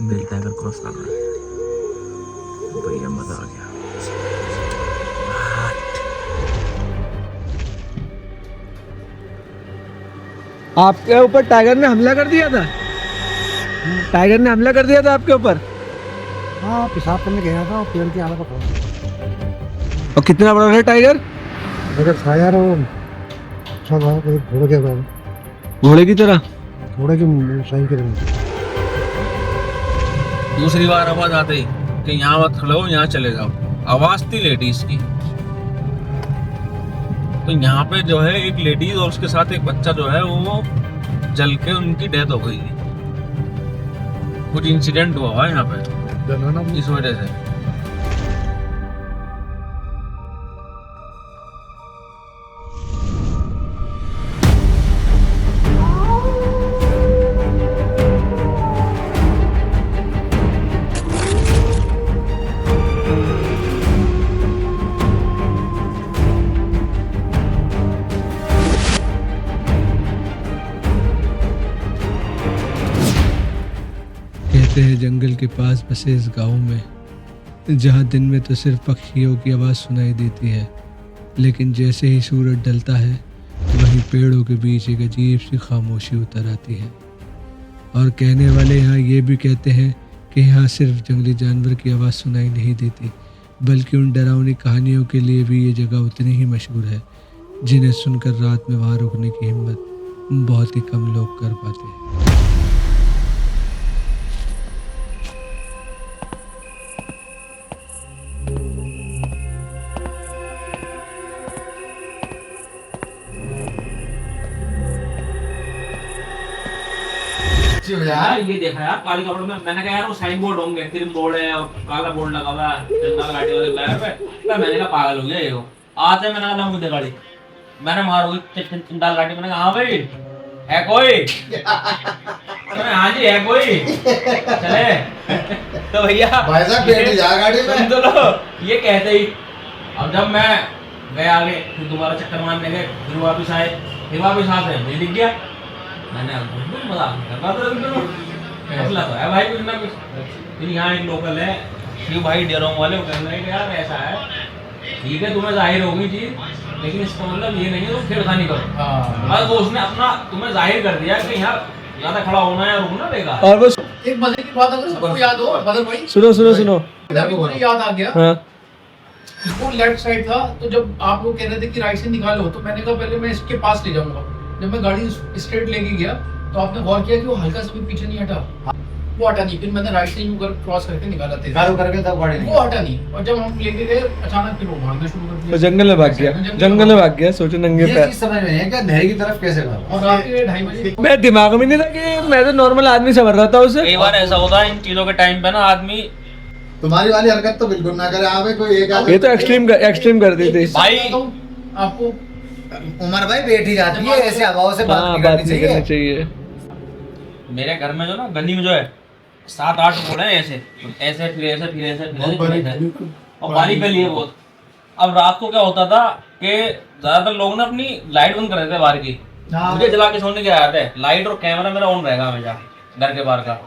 मिलता है अगर क्रॉस कर रहा है। भैया मजा आ गया। आपके ऊपर टाइगर ने हमला कर दिया था। टाइगर ने हमला कर दिया था आपके ऊपर। हाँ पेशाब करने गया था और पेड़ की हालत पर। और कितना बड़ा है टाइगर? अगर था यार वो अच्छा था, एक घोड़े के बाद घोड़े की तरह। घोड़े की साइन के रहे। दूसरी बार आवाज आती कि यहाँ मत खड़े हो, यहाँ चले जाओ। आवाज थी लेडीज की। तो यहाँ पे जो है एक लेडीज और उसके साथ एक बच्चा जो है वो जल के उनकी डेथ हो गई थी। कुछ इंसिडेंट हुआ है यहाँ पे इस वजह से। कहते हैं जंगल के पास बसे इस गांव में, जहां दिन में तो सिर्फ पक्षियों की आवाज़ सुनाई देती है, लेकिन जैसे ही सूरज ढलता है वहीं पेड़ों के बीच एक अजीब सी खामोशी उतर आती है। और कहने वाले यहाँ ये भी कहते हैं कि यहाँ सिर्फ जंगली जानवर की आवाज़ सुनाई नहीं देती, बल्कि उन डरावनी कहानियों के लिए भी ये जगह उतनी ही मशहूर है, जिन्हें सुनकर रात में वहाँ रुकने की हिम्मत बहुत ही कम लोग कर पाते हैं। यार ये देखा यार काले कपड़ों में, मैंने कहा यार वो साइन बोर्ड होंगे, क्रीम बोर्ड है और काला बोर्ड लगा हुआ है जनता गाड़ी वाले बैनर पे। तो मैंने कहा पागल हो गया ये। आते मैंने कहा मुझे गाड़ी, मैंने मारोगी चिंता गाड़ी। मैंने कहा हाँ भाई है कोई? हाँ जी है कोई, चले। तो भैया भाई साहब बैठ जा गाड़ी में। सुन तो लो, ये कहते ही अब जब मैं गए आगे, फिर दोबारा चक्कर मारने गए, फिर वापिस आए, मुझे दिख गया। मैंने मजाक कर रहा था, मसला तो है भाई कुछ ना कुछ। फिर यहाँ एक लोकल है शिव भाई डेरोंग वाले, वो कह रहे हैं कि यार ऐसा है, ठीक है तुम्हें जाहिर होगी चीज, लेकिन इसका मतलब ये नहीं है तुम छेड़खानी करो। बस वो उसने अपना तुम्हें जाहिर कर दिया कि यहाँ ज्यादा खड़ा होना है, रुकना देगा। और वो एक मजे की बात अगर सबको याद हो, बदल भाई सुनो सुनो सुनो। मुझे याद आ गया। हाँ वो लेफ्ट साइड था, तो जब आप लोग कह रहे थे कि राइट से निकालो, तो मैंने कहा पहले मैं इसके पास ले जाऊंगा। जब मैं गाड़ी स्ट्रेट लेके गया तो आपने गौर किया कि वो हल्का सा भी पीछे नहीं हटा। वो हटा नहीं, फिर मैंने राइट से ही ऊपर क्रॉस करके निकाला थे, चालू करके तब गाड़ी वो हटा नहीं। और जब हम लेके गए अचानक फिर वो भागना शुरू कर दिया। तो जंगल में भाग गया, जंगल में भाग गया। सोचो नंगे ये पैर। चीज समझ में नहीं है कि नहर की तरफ कैसे भागा। और रात के 2:30 बजे मैं दिमाग में नहीं था कि मैं तो नॉर्मल आदमी समझ रहा था उसे। कई बार ऐसा होता है इन चीजों के टाइम पे ना, आदमी तुम्हारी वाली हरकत तो बिल्कुल ना करे। हाँ भाई कोई एक आदमी ये तो एक्सट्रीम कर दी थी भाई। आपको उमर भाई बैठी जाती है ऐसे हवाओं से बात हाँ, नहीं बात करनी नहीं करनी चाहिए। चाहिए। मेरे घर में जो ना गली में जो है 7-8 बोले हैं ऐसे ऐसे फिर ऐसे फिर ऐसे फिर ऐसे, और बारी गली है बहुत। अब रात को क्या होता था कि ज्यादातर लोग ना अपनी लाइट बंद कर देते हैं बाहर की, मुझे जला के सोने के आते हैं। लाइट और कैमरा मेरा ऑन रहेगा हमेशा घर के बाहर का।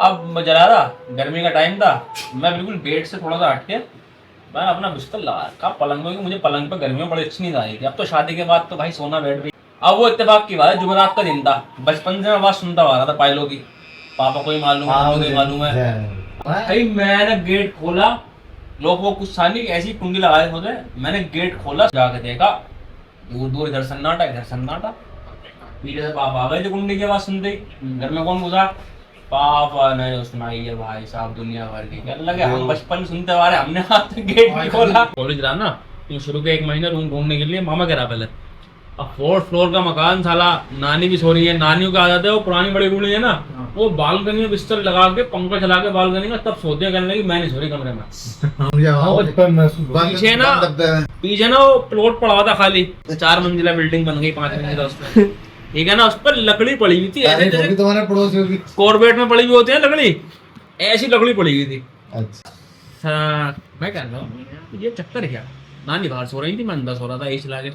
अब मैं जला रहा, गर्मी का टाइम था, मैं बिल्कुल बेड से थोड़ा सा हट के मैं अपना बिस्तर लगा पलंग में, मुझे पलंग पे गर्मी में बड़ी अच्छी नींद आई थी। अब तो शादी के बाद तो भाई सोना बेड पे। अब वो इत्तेफाक की बात है, जुमेरात का दिन था, बचपन से मैं बात सुनता आ रहा था पायलों की, पापा को ही मालूम है, मम्मी को ही मालूम है। भाई मैंने गेट खोला, लोग वो कुछ सानी ऐसी कुंडी लगाए होते, मैंने गेट खोला, जाके देखा दूर दूर इधर सन्नाटा इधर सन्नाटा। पीछे से पापा आ गए थे कुंडी की आवाज सुनते ही। घर में कौन घुसा? पापा ने सुनाई है भाई साहब दुनिया भर की। क्या लगे हम बचपन सुनते आ रहे, हमने हाथ गेट नहीं खोला। कॉलेज रहा ना तो शुरू के 1 महीने रूम ढूंढने के लिए मामा कह रहा पहले। अब 4th फ्लोर का मकान, साला नानी भी सो रही है, नानियों का आदत है, वो पुरानी बड़ी बूढ़ी है ना, वो बालकनी में बिस्तर लगा के पंखा चला के बालकनी में तब सोते हैं। कहने लगी मैं नहीं सो रही कमरे में। पीछे ना वो प्लॉट पड़ा हुआ था खाली, 4 मंजिला बिल्डिंग बन गई 5 मंजिला उसमें, ठीक है ना। उस पर लकड़ी पड़ी हुई थी ऐसे, जैसे तुम्हारे पड़ोसी होगी कॉर्बेट में पड़ी हुई होती है लकड़ी, ऐसी लकड़ी पड़ी हुई थी। अच्छा मैं कह रहा हूँ ये चक्कर क्या, नानी बाहर सो रही थी, मैं अंदर सो रहा था एसी चला के।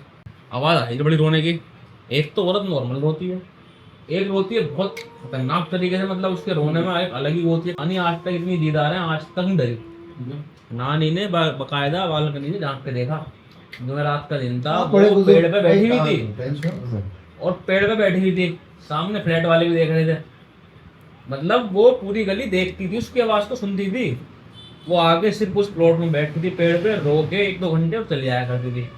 आवाज आई बड़ी रोने की। एक तो औरत नॉर्मल रोती है, एक रोती है बहुत खतरनाक तरीके से, मतलब उसके रोने में एक अलग ही होती है। नानी आज तक इतनी दीदार है, आज तक नहीं डरी। नानी ने बकायदा बालकनी से झांक के देखा। जो रात का दिन था, वो पेड़ पे बैठी हुई थी और पेड़ पे बैठी हुई थी, सामने फ्लैट वाले भी देख रहे थे। मतलब वो पूरी गली देखती थी, उसकी आवाज तो सुनती थी। वो आगे सिर्फ उस प्लॉट में बैठती थी, पेड़ पे रो के 1-2 घंटे और चली आया करती थी।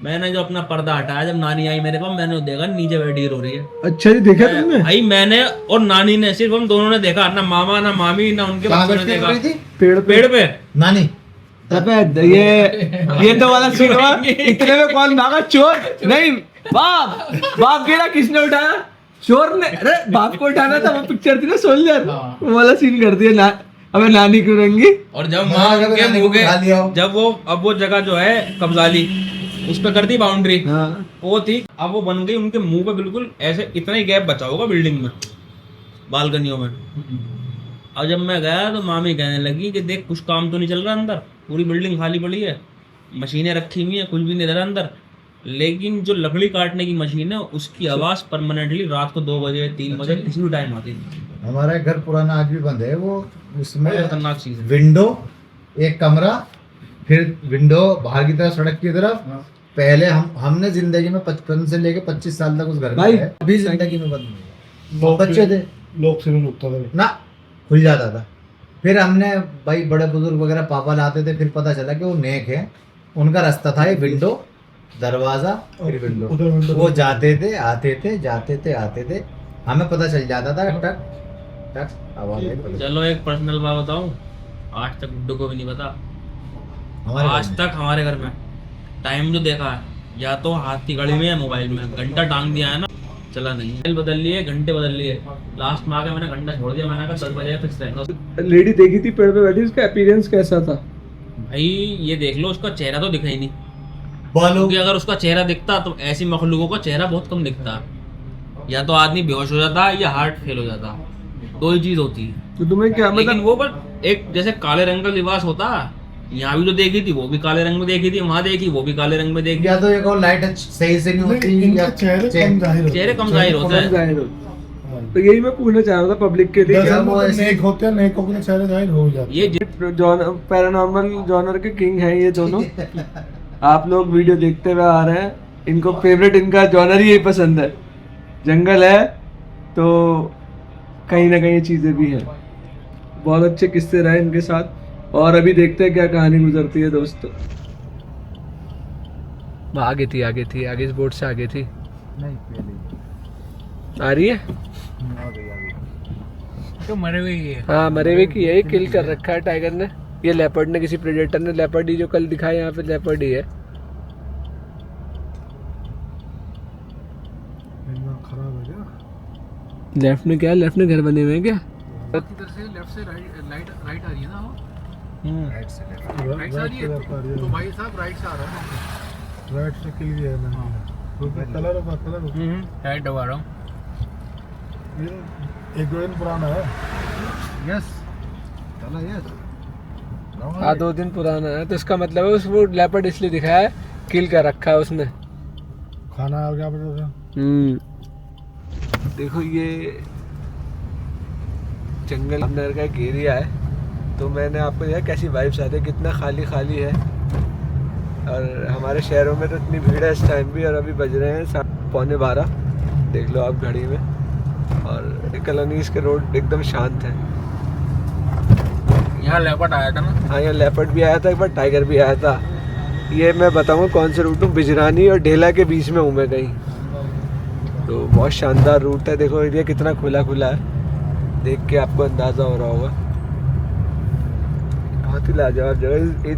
मैंने जो अपना पर्दा हटाया, जब नानी आई मेरे पास, मैंने देखा नीचे बैठी रो रही है। अच्छा जी, देखा तुमने? भाई मैंने और नानी ने, सिर्फ हम दोनों ने देखा, ना मामा ना मामी ना उनके बच्चों ने देखा। पेड़ पे नानी अबे ये तो वाला सीन हुआ, इतने में कौन भागा? चोर नहीं, बाप गिरा, किसने उठाया? चोर ने। अरे बाप को उठाना था, वो पिक्चर थी ना सोल्जर, वो वाला सीन कर दिया ना। अबे नानी क्यों रंगी? और जब माँ के मुंह के, जब वो अब वो जगह जो है कब्जा ली, उस पे कर दी बाउंड्री, वो थी, अब वो बन गई उनके मुंह पे बिल्कुल ऐसे, इतना ही गैप बचा होगा बिल्डिंग में, बालकनियों में। और जब मैं गया तो मामी कहने लगी कि देख कुछ काम तो नहीं चल रहा अंदर, पूरी बिल्डिंग खाली पड़ी है, मशीनें रखी हुई हैं, कुछ भी नहीं रहा अंदर, लेकिन जो लकड़ी काटने की मशीन है उसकी आवाज़ परमानेंटली रात को 2 बजे 3 बजे किसी भी टाइम आती थी। हमारा घर पुराना आज भी बंद है, वो उसमें खतरनाक चीज़ है। विंडो, एक कमरा, फिर विंडो बाहर की तरफ, सड़क की तरफ। पहले हमने जिंदगी में 55 से लेके 25 साल तक उस घर में है, अभी जिंदगी में बंद नहीं है। बच्चे थे, लोग से नहीं उठता था ना, खुल जाता था। फिर हमने भाई बड़े बुजुर्ग वगैरह पापा लाते थे, फिर पता चला कि वो नेक है, उनका रास्ता था ये विंडो, दरवाजा, फिर विंडो। वो जाते थे आते थे, जाते थे आते थे, हमें पता चल जाता था, टक टक आवाज आई। चलो एक पर्सनल बात बताऊं, आज तक गुड्डू को भी नहीं पता। आज तक हमारे घर में टाइम जो देखा है, या तो हाथ की घड़ी में या मोबाइल में, घंटा टांग दिया है ना, चला नहीं। मोबाइल बदल लिए, घंटे बदल लिए, लास्ट में आके मैंने घंटा छोड़ दिया, मैंने कहा 10 बजे फिक्स रहेगा। लेडी देखी थी पेड़ पे बैठी, उसका अपीयरेंस कैसा था? भाई ये देख लो, उसका चेहरा तो दिखा ही नहीं, बालों क्योंकि अगर उसका चेहरा दिखता तो ऐसी मखलूकों का चेहरा बहुत कम दिखता, या तो आदमी बेहोश हो जाता या हार्ट फेल हो जाता, 2 ही चीज होती है। तो तुम्हें क्या लेकिन वो पर एक जैसे काले रंग का लिबास होता, यहाँ भी जो देखी थी वो भी काले रंग में देखी थी, वहाँ देखी वो भी काले रंग में देखी। या तो एक और लाइट सही से नहीं होती, इनका चेहरे कम जाहिर होता है। चेहरे कम जाहिर होता है। तो यही मैं पूछना चाह रहा था पब्लिक के लिए, जैसे वो नेक होते हैं, नेकों के चेहरे जाहिर हो जाते हैं। ये पैरानॉर्मल जॉनर के किंग हैं ये दोनों। आप लोग वीडियो देखते हुए आ रहे हैं, इनको फेवरेट, इनका जॉनर ही यही पसंद है। जंगल है तो कहीं ना कहीं चीज़ें भी हैं। बहुत अच्छे किस्से रहे इनके साथ, और अभी देखते हैं क्या कहानी गुजरती है दोस्तों। आगे थी इस बोट से आगे थी, नहीं पहले आ रही है तो मरे हुए ही है। हाँ मरे हुए की है, किल कर रखा है टाइगर ने, ये लेपर्ड ने, किसी प्रेडेटर ने। लेपर्ड ही जो कल दिखाया यहाँ पे, लेपर्ड ही है। खराब है क्या? लेफ्ट में क्या है? लेफ्ट में घर बने हुए हैं क्या? इधर से लेफ्ट से राइट आ रही है ना, राइट से लेफ्ट। राइट से आ रही है, तो भाई साहब राइट से आ रहा है। राइट से किल गया है ना, कलर राइट दबा रहा हूँ। एक 2 दिन पुराना है। यस चला, यस हाँ 2 दिन पुराना है, तो इसका मतलब है उस वो लेपर्ड इसलिए दिखाया है, किल कर रखा है उसने। खाना और क्या पता था। देखो ये जंगल नहर का एक एरिया है, तो मैंने आपको यह कैसी वाइब्स आती है, कितना खाली खाली है। और हमारे शहरों में तो इतनी भीड़ है इस टाइम भी, और अभी बज रहे हैं 11:15, देख लो आप घड़ी में। और कॉलोनीज के रोड एकदम शांत है। यहाँ लेपर्ड आया था ना? हाँ यहाँ लेपर्ड भी आया था एक बार, टाइगर भी आया था। ये मैं बताऊँगा कौन से रूट हूँ, बिजरानी और ढेला के बीच में हूँ मैं कहीं। तो बहुत शानदार रूट है, देखो एरिया कितना खुला खुला है, देख के आपको अंदाज़ा हो रहा होगा। बहुत ही लाजवाब जगह। इन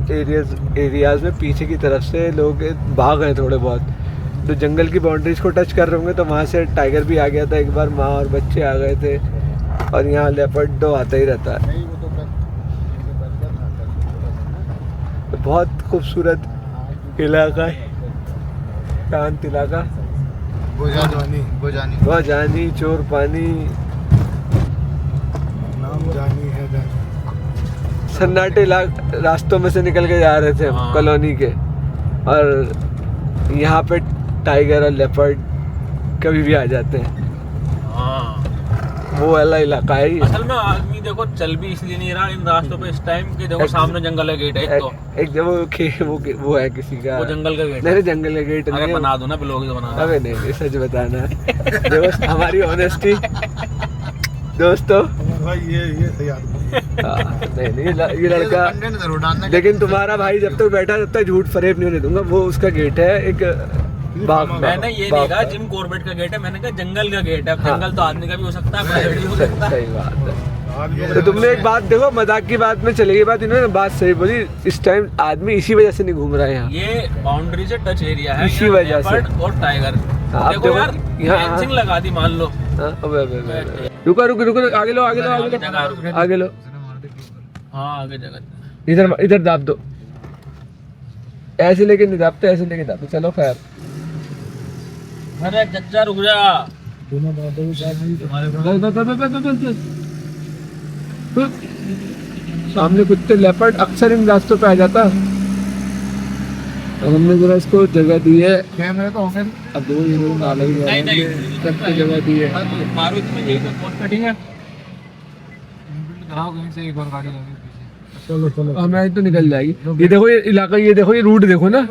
एरियाज़ में पीछे की तरफ से लोग बाग हैं थोड़े बहुत, तो जंगल की बाउंड्रीज को टच कर रहे होंगे, तो वहाँ से टाइगर भी आ गया था एक बार, माँ और बच्चे आ गए थे। और यहाँ लेपर्ड तो आता ही रहता है। तो बहुत खूबसूरत इलाका है, शांत इलाका। गोजानी चोर पानी, नाम जानी है सन्नाटे रास्तों में से निकल के जा रहे थे हम कॉलोनी के, और यहाँ पे टाइगर और लेपर्ड कभी भी आ जाते हैं। वो वाला इलाका है ये। असल में आदमी देखो चल भी इसलिए नहीं रहा इन रास्तों पे इस टाइम के, देखो सामने जंगल का गेट है एक तो, एक जब वो है किसी का, वो जंगल का गेट नहीं है। जंगल का गेट अगर नहीं है। बना दो ना ब्लॉग तो बना दो। अबे नहीं सच बताना देखो हमारी ऑनेस्टी दोस्तों। भाई ये सही आदमी नहीं ये लड़का, कंटेंट जरूर डालना। लेकिन तुम्हारा भाई जब तक बैठा तब तक झूठ फरेब नहीं होने दूंगा। वो उसका गेट है एक बाग, मैंने ये नहीं कहा जिम कॉर्बेट का गेट है, मैंने कहा जंगल का गेट है। अब जंगल तो आदमी का भी हो सकता है, प्राइवेट भी हो सकता है। सही बात है। आदमी तो तुमने एक बात देखो, मजाक की बात में चलेगी बात, इन्होंने बात सही बोली। इस टाइम आदमी इसी वजह से नहीं घूम रहा है यहाँ। ये बाउंड्री से टच एरिया है, इसी यहाँ वजह से। लेपर्ड और टाइगर। आप देखो देखो, यार यहाँ- फेंसिंग लगा दी मान लो। हाँ, अबे रुको रुको रुको, आगे लो आगे लो आगे लो आगे लो। हाँ आगे जगह इधर इधर दाब दो, ऐसे लेके नहीं दाबते, ऐसे लेके दाबते। चलो खैर, अरे चच्चा रुक जा। दोनों बातों के साथ ही तुम्हारे सामने कुत्ते लेपर्ड अक्सर इन रास्तों पे आ जाता। अब हमने जरा इसको जगह दी है। कैमरे तो होंगे। अब दो हीरो डाले ही नहीं, नहीं। सबको जगह दी है। मारुति में यही तो बहुत कटिंग है। कहीं से एक बार गाड़ी लगी पीछे। चलो चलो हमें तो निकल जाएगी। ये देखो ये इलाका, ये देखो ये रूट देखो ना।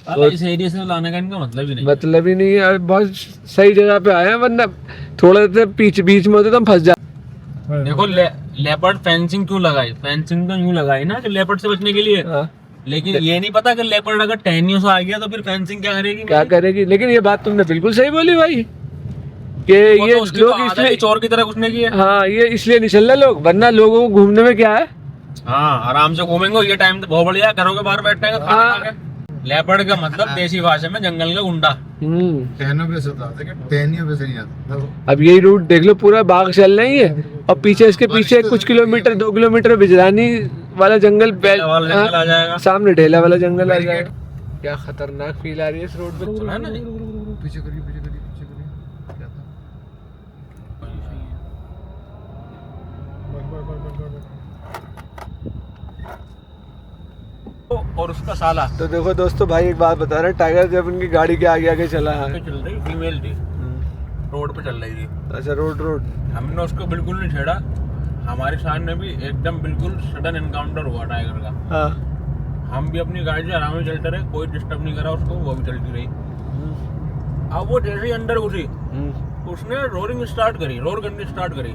साला इस एरिया से लाने का इनका मतलब ही नहीं। मतलब ही नहीं है, बहुत सही जगह पे आए हैं, वरना थोड़ा सा बीच में होते तो हम फंस जाते। देखो लेपर्ड फेंसिंग क्यों लगाई? फेंसिंग तो यूं लगाई ना कि लेपर्ड से बचने के लिए। हाँ, लेकिन ये नहीं पता कि लेपर्ड अगर टहनियों से आ गया तो फिर फेंसिंग क्या करेगी? क्या करेगी। लेकिन ये बात तुमने बिल्कुल सही बोली भाई, कि वो ये तो उसकी तो लोग आदत इसलिए, ही चोर की तरह घुसने की है। हाँ ये इसलिए नहीं चल रहे लोग, वरना लोगों को घूमने में क्या है। हाँ आराम से घूमेंगे, ये टाइम तो बहुत बढ़िया, घरों के बाहर बैठे हैं खाना खा के। लेपर्ड का मतलब देसी भाषा में जंगल का गुंडा। टहनियों पे से आता है, टहनियों पे से नहीं आता। अब यही रूट देख लो, पूरा बाग चल रही है, और पीछे इसके पीछे कुछ किलोमीटर 2 किलोमीटर बिजरानी वाला जंगल, वाला जंगल आ जाएगा। सामने ढेला वाला जंगल आ जाएगा। क्या खतरनाक फील आ रही है इस रोड पे। सुना है ना? पीछे करिए पीछे करिए पीछे करिए। क्या था? और उसका साला तो देखो दोस्तों, भाई एक बात बता रहे हैं, टाइगर जब उनकी गाड़ी के आगे आगे चला है। पे चल रही फीमेल थी, रोड पे चल रही थी। अच्छा रोड हमने उसको बिल्कुल नहीं छेड़ा। हमारे सामने भी एकदम बिल्कुल सडन एनकाउंटर हुआ टाइगर का। हाँ, हम भी अपनी गाड़ी से आराम से चलते रहे, कोई डिस्टर्ब नहीं करा उसको, वो भी चलती रही। अब वो जैसे ही अंदर घुसी, उसने रोरिंग स्टार्ट करी, रोर करनी स्टार्ट करी।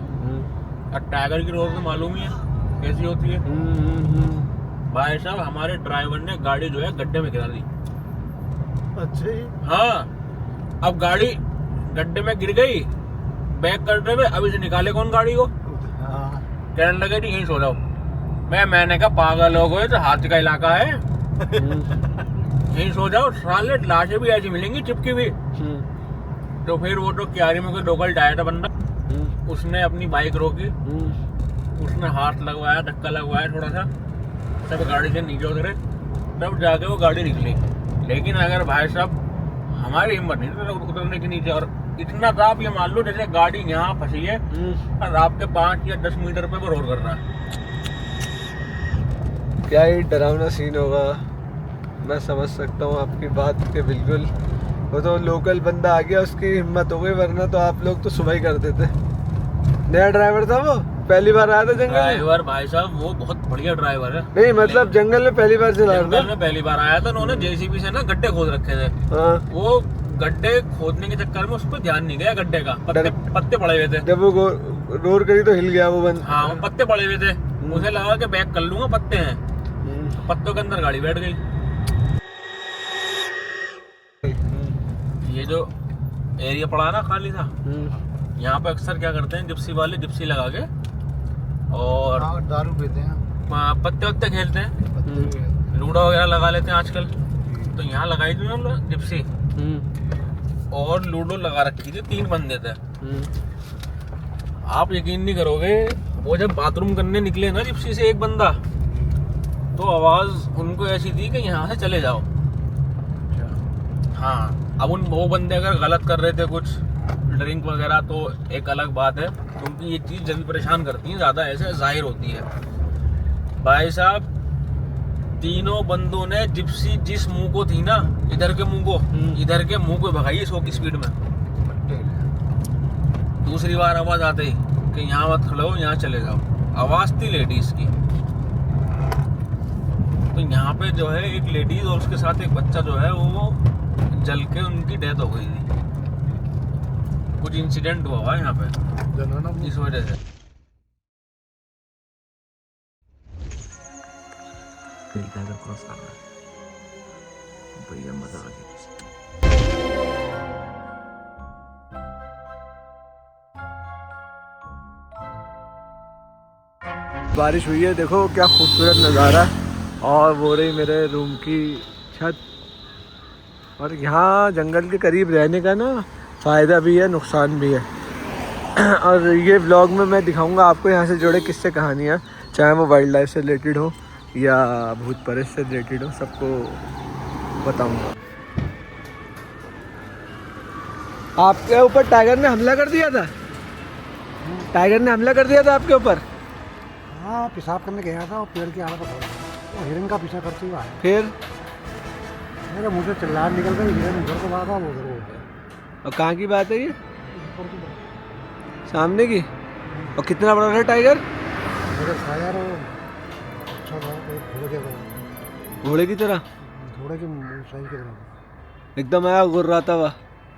अब टाइगर की रोर तो मालूम ही है कैसी होती है। भाई साहब हमारे ड्राइवर ने गाड़ी जो है गड्ढे में गिरा दी। अच्छा ही। हाँ, अब गाड़ी गड्ढे में गिर गई, बैक करते हुए, अब इसे निकाले कौन गाड़ी को? कहने लगे जी यहीं सो जाओ। मैंने कहा पागल हो गए, तो हाथी का इलाका है, यहीं सो जाओ। साले लाशें भी ऐसी मिलेंगी चिपकी हुई। तो फिर वो तो क्यारी में कोई लोकल डायर बंदा, उसने अपनी बाइक रोकी, उसने हाथ लगवाया, धक्का लगवाया थोड़ा सा, तब गाड़ी से नीचे उतरे, तब जाके वो गाड़ी निकली। लेकिन अगर भाई साहब हमारी हिम्मत नहीं थी उतरने के नीचे, और इतना था आप ये मान लो जैसे गाड़ी यहाँ फंसी है और आपके 5 या 10 मीटर पे वो रोड कर रहा है। क्या ही डरावना सीन होगा। मैं समझ सकता हूँ आपकी बात के बिल्कुल। वो तो लोकल बंदा आ गया, उसकी हिम्मत हो गई, वरना तो आप लोग तो सुबह ही कर देते। नया ड्राइवर था वो, पहली बार आया था जंगल में। ड्राइवर भाई साहब वो बहुत बढ़िया ड्राइवर है। नहीं मतलब जंगल में पहली बार चला जंगल रहा में पहली बार आया था, उन्होंने जेसीबी से ना गड्ढे खोद रखे थे। हाँ, वो गड्ढे खोदने के चक्कर में उस पर ध्यान नहीं गया गड्ढे का, पत्ते पड़े हुए थे। जब वो रोर करी तो हिल गया वो बंद। हाँ वो पत्ते पड़े हुए थे, मुझे लगा कि बैक कर लूंगा, पत्ते हैं, पत्तों के अंदर गाड़ी बैठ गई। ये जो एरिया पड़ा ना खाली था, यहाँ पे अक्सर क्या करते हैं जिप्सी वाले, जिप्सी लगा के और दारू पीते हैं, पत्ते वत्ते खेलते हैं, लूडो वगैरह लगा लेते हैं आजकल। तो यहाँ लगाई थी ना जिप्सी, और लूडो लगा रखी थी, 3 बंदे थे। आप यकीन नहीं करोगे, वो जब बाथरूम करने निकले ना जिप्सी से एक बंदा, तो आवाज उनको ऐसी थी कि यहाँ से चले जाओ। हाँ, अब वो बंदे अगर गलत कर रहे थे कुछ ड्रिंक वगैरह तो एक अलग बात है, क्योंकि ये चीज़ जल्दी परेशान करती है, ज़्यादा ऐसे जाहिर होती है। भाई साहब तीनों बंदों ने जिप्सी जिस मुंह को थी ना, इधर के मुंह को, इधर के मुंह को भगाई 100 की स्पीड में। दूसरी बार आवाज आते कि यहाँ मत खड़े हो, यहाँ चले जाओ, आवाज थी लेडीज की। तो यहाँ पे जो है एक लेडीज और उसके साथ एक बच्चा जो है वो जल के उनकी डेथ हो गई थी। कुछ इंसिडेंट हुआ है यहाँ पे इस वजह से। क्रॉस कर रहा है भैया, मजा आ गया। बारिश हुई है, देखो क्या खूबसूरत नज़ारा है। और वो रही मेरे रूम की छत। और यहाँ जंगल के करीब रहने का ना फ़ायदा भी है, नुकसान भी है। और ये व्लॉग में मैं दिखाऊंगा आपको यहाँ से जुड़े किस्से कहानियाँ, चाहे वो वाइल्ड लाइफ से रिलेटेड हो या भूत प्रेत से रिलेटेड हो, सबको बताऊंगा। आपके ऊपर टाइगर ने हमला कर दिया था? टाइगर ने हमला कर दिया था आपके ऊपर? हाँ, पेशाब करने गया था और पेड़ की आड़ पर वो हिरन का पीछा करते हुआ है। फिर मेरे मुँह से चिल्लाहट निकल गई, हिरन उधर को भागा, वो उधर को गया। और कहाँ की बात है ये? सामने की? और कितना बड़ा था टाइगर? मेरे शायर अच्छा था, घोड़े के तरह, घोड़े की तरह, घोड़े के साइज के तरह एकदम आया गुर्र रहा था।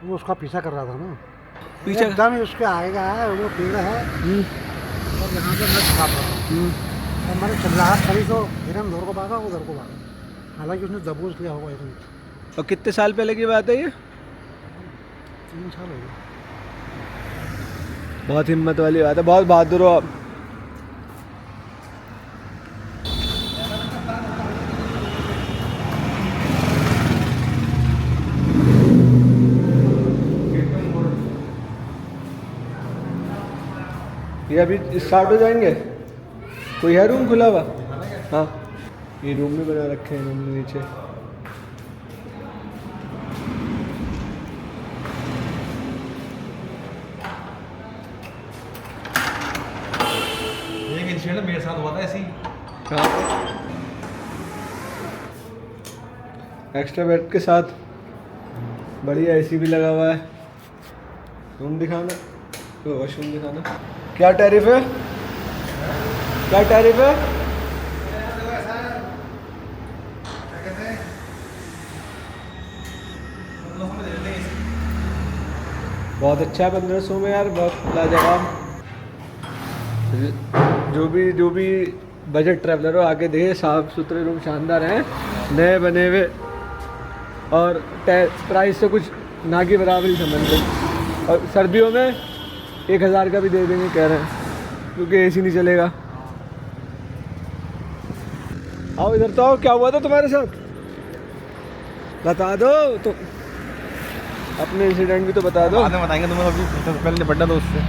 वो उसका पीछा कर रहा था ना, पीछे एकदम ही उसके आएगा है, वो पेड़ है और यहाँ पे मैं छाप रहा हूँ। और मैंने चिल्लाहट करी तो हिरन उधर को भागा, उधर को भागा। हालांकि उसने दबोच लिया होगा हिरन। और कितने साल पहले की बात है ये? 3 साल हो गए। बहुत हिम्मत वाली बात है, बहुत बहादुर हो आप। ये अभी स्टार्ट हो जाएंगे। कोई है रूम खुला हुआ? हाँ, ये रूम भी बना रखे हैं रूम में नीचे। एक इंसिडेंट मेरे साथ हुआ था ऐसी। एक्स्ट्रा बेड के साथ बढ़िया एसी भी लगा हुआ है। रूम दिखाना, तो वॉशरूम दिखाना। क्या टैरिफ है? क्या टैरिफ है? बहुत अच्छा है 1500 में यार, बहुत लाजवाब। जो भी बजट ट्रैवलर हो आके देखे, साफ सुथरे रूम शानदार हैं, नए बने हुए, और प्राइस से कुछ ना की बराबरी समझ लो। और सर्दियों में 1000 का भी दे देंगे कह रहे हैं, क्योंकि एसी नहीं चलेगा। आओ इधर तो आओ, क्या हुआ था तुम्हारे साथ? बता दो तो, अपने इंसिडेंट भी तो बता दो। बाद में बताएंगे तुम्हें, अभी पहले निपटना दो उससे।